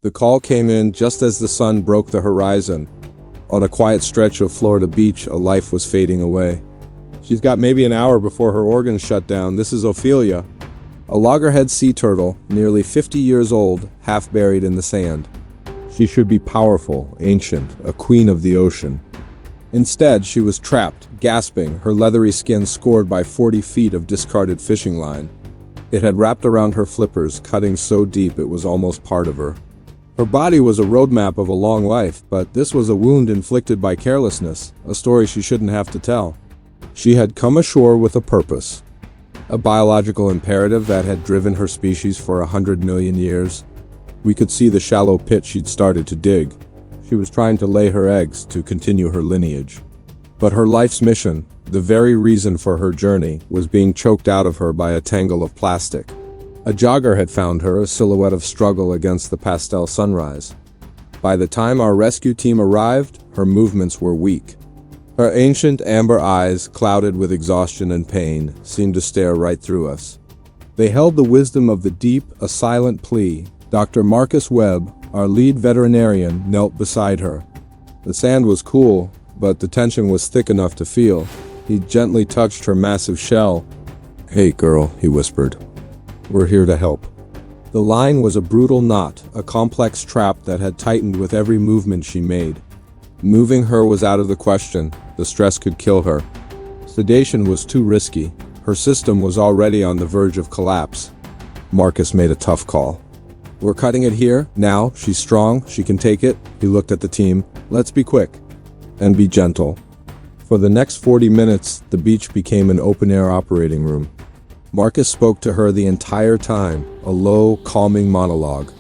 The call came in just as the sun broke the horizon. On a quiet stretch of Florida beach, a life was fading away. She's got maybe an hour before her organs shut down. This is Ophelia, a loggerhead sea turtle, nearly 50 years old, half buried in the sand. She should be powerful, ancient, a queen of the ocean. Instead, she was trapped, gasping, her leathery skin scored by 40 feet of discarded fishing line. It had wrapped around her flippers, cutting so deep it was almost part of her. Her body was a roadmap of a long life, but this was a wound inflicted by carelessness, a story she shouldn't have to tell. She had come ashore with a purpose, a biological imperative that had driven her species for 100 million years. We could see the shallow pit she'd started to dig. She was trying to lay her eggs to continue her lineage. But her life's mission, the very reason for her journey, was being choked out of her by a tangle of plastic. A jogger had found her, a silhouette of struggle against the pastel sunrise. By the time our rescue team arrived, her movements were weak. Her ancient amber eyes, clouded with exhaustion and pain, seemed to stare right through us. They held the wisdom of the deep, a silent plea. Dr. Marcus Webb, our lead veterinarian, knelt beside her. The sand was cool, but the tension was thick enough to feel. He gently touched her massive shell. "Hey, girl," he whispered. "We're here to help." The line was a brutal knot, a complex trap that had tightened with every movement she made. Moving her was out of the question. The stress could kill her. Sedation was too risky. Her system was already on the verge of collapse. Marcus made a tough call. "We're cutting it here, now. She's strong, she can take it." He looked at the team. "Let's be quick. And be gentle." For the next 40 minutes, the beach became an open-air operating room. Marcus spoke to her the entire time, a low, calming monologue.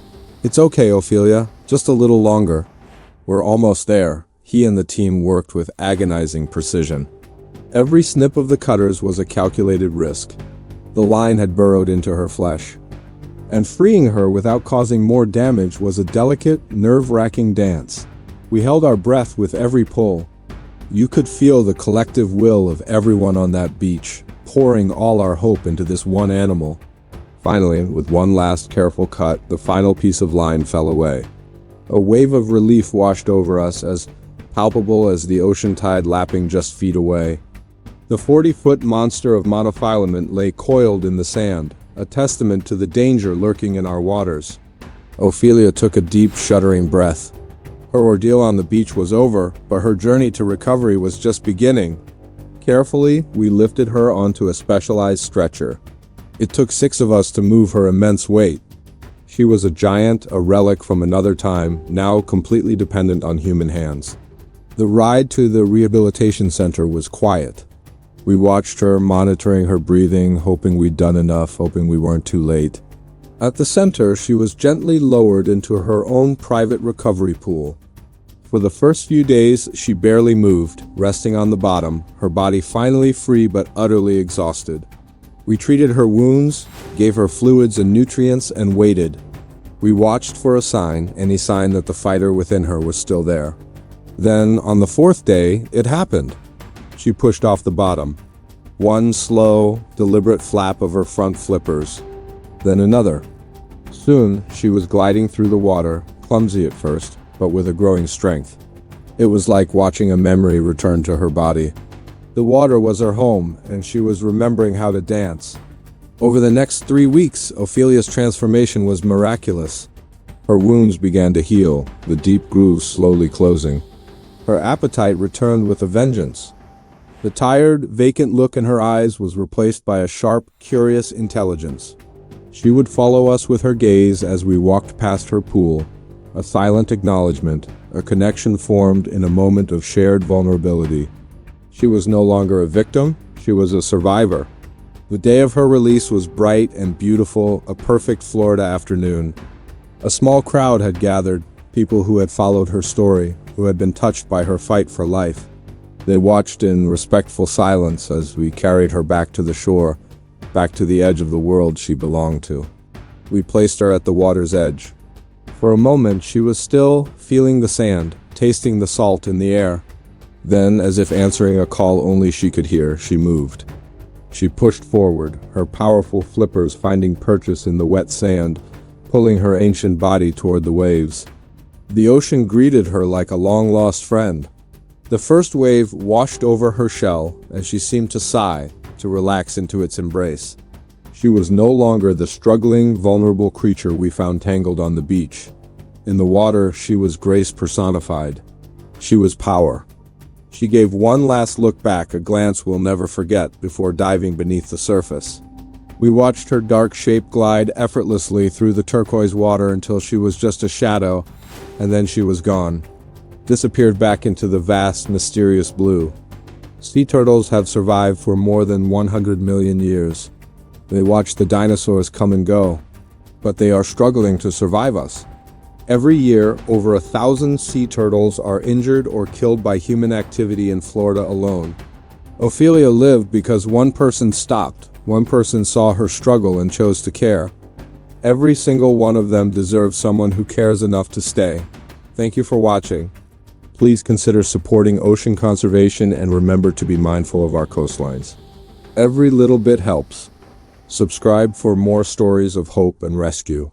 "It's okay, Ophelia. Just a little longer. We're almost there." He and the team worked with agonizing precision. Every snip of the cutters was a calculated risk. The line had burrowed into her flesh. And freeing her without causing more damage was a delicate, nerve-wracking dance. We held our breath with every pull. You could feel the collective will of everyone on that beach, pouring all our hope into this one animal. Finally, with one last careful cut, the final piece of line fell away. A wave of relief washed over us, as palpable as the ocean tide lapping just feet away. The 40-foot monster of monofilament lay coiled in the sand, a testament to the danger lurking in our waters. Ophelia took a deep, shuddering breath. Her ordeal on the beach was over, but her journey to recovery was just beginning. Carefully, we lifted her onto a specialized stretcher. It took 6 of us to move her immense weight. She was a giant, a relic from another time, now completely dependent on human hands. The ride to the rehabilitation center was quiet. We watched her, monitoring her breathing, hoping we'd done enough, hoping we weren't too late. At the center, she was gently lowered into her own private recovery pool. For the first few days, she barely moved, resting on the bottom, her body finally free but utterly exhausted. We treated her wounds, gave her fluids and nutrients, and waited. We watched for a sign, any sign that the fighter within her was still there. Then, on the 4th day, it happened. She pushed off the bottom. One slow, deliberate flap of her front flippers. Then another. Soon, she was gliding through the water, clumsy at first, but with a growing strength. It was like watching a memory return to her body. The water was her home, and she was remembering how to dance. Over the next 3 weeks, Ophelia's transformation was miraculous. Her wounds began to heal, the deep grooves slowly closing. Her appetite returned with a vengeance. The tired, vacant look in her eyes was replaced by a sharp, curious intelligence. She would follow us with her gaze as we walked past her pool, a silent acknowledgement, a connection formed in a moment of shared vulnerability. She was no longer a victim, she was a survivor. The day of her release was bright and beautiful, a perfect Florida afternoon. A small crowd had gathered, people who had followed her story, who had been touched by her fight for life. They watched in respectful silence as we carried her back to the shore, back to the edge of the world she belonged to. We placed her at the water's edge. For a moment, she was still feeling the sand, tasting the salt in the air. Then, as if answering a call only she could hear, she moved. She pushed forward, her powerful flippers finding purchase in the wet sand, pulling her ancient body toward the waves. The ocean greeted her like a long-lost friend. The first wave washed over her shell as she seemed to sigh, to relax into its embrace. She was no longer the struggling, vulnerable creature we found tangled on the beach. In the water, she was grace personified. She was power. She gave one last look back, a glance we'll never forget, before diving beneath the surface. We watched her dark shape glide effortlessly through the turquoise water until she was just a shadow, and then she was gone. Disappeared back into the vast, mysterious blue. Sea turtles have survived for more than 100 million years. They watched the dinosaurs come and go, but they are struggling to survive us. Every year, over 1,000 sea turtles are injured or killed by human activity in Florida alone. Ophelia lived because one person stopped, one person saw her struggle and chose to care. Every single one of them deserves someone who cares enough to stay. Thank you for watching. Please consider supporting ocean conservation and remember to be mindful of our coastlines. Every little bit helps. Subscribe for more stories of hope and rescue.